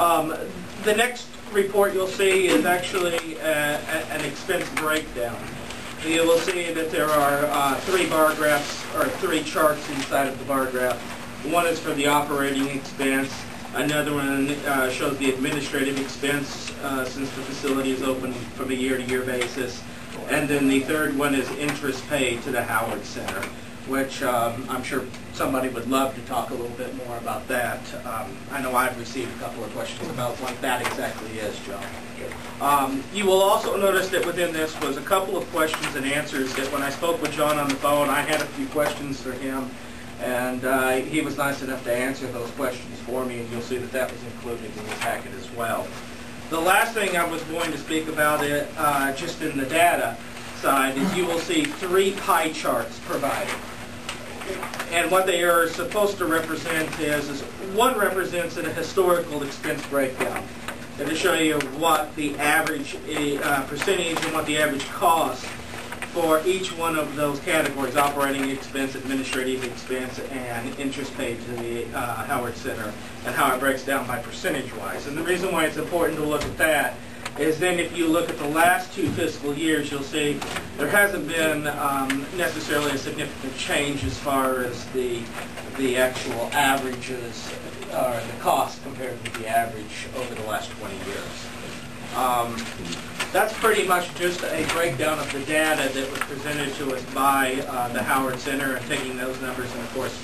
The next report you'll see is actually an expense breakdown. You will see that there are three bar graphs, or three charts inside of the bar graph. One is for the operating expense. Another one shows the administrative expense since the facility is open from a year-to-year basis. And then the third one is interest paid to the Howard Center, which I'm sure somebody would love to talk a little bit more about that. I know I've received a couple of questions about what that exactly is, John. You will also notice that within this was a couple of questions and answers that when I spoke with John on the phone, I had a few questions for him, and he was nice enough to answer those questions for me, and you'll see that that was included in the packet as well. The last thing I was going to speak about it, just in the data side, is you will see three pie charts provided. And what they are supposed to represent is one represents a historical expense breakdown. And to show you what the average percentage and what the average cost for each one of those categories, operating expense, administrative expense, and interest paid to the Howard Center, and how it breaks down by percentage-wise. And the reason why it's important to look at that is then if you look at the last two fiscal years, you'll see there hasn't been necessarily a significant change as far as the actual averages or the cost compared to the average over the last 20 years. That's pretty much just a breakdown of the data that was presented to us by the Howard Center, and taking those numbers and, of course,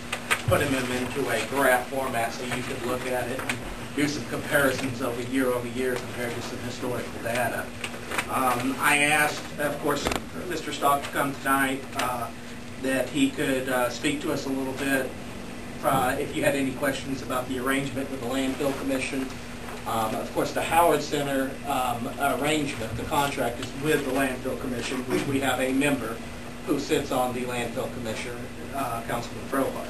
putting them into a graph format so you could look at it and do some comparisons over year compared to some historical data. I asked, of course, Mr. Stock to come tonight that he could speak to us a little bit if you had any questions about the arrangement with the Landfill Commission. Of course, the Howard Center arrangement, the contract is with the Landfill Commission, which we have a member who sits on the Landfill Commission, Councilman Frohart.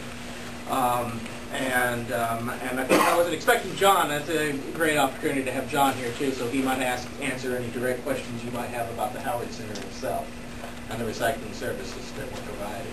And I wasn't expecting John. That's a great opportunity to have John here too, so he might answer any direct questions you might have about the Howard Center itself and the recycling services that were provided.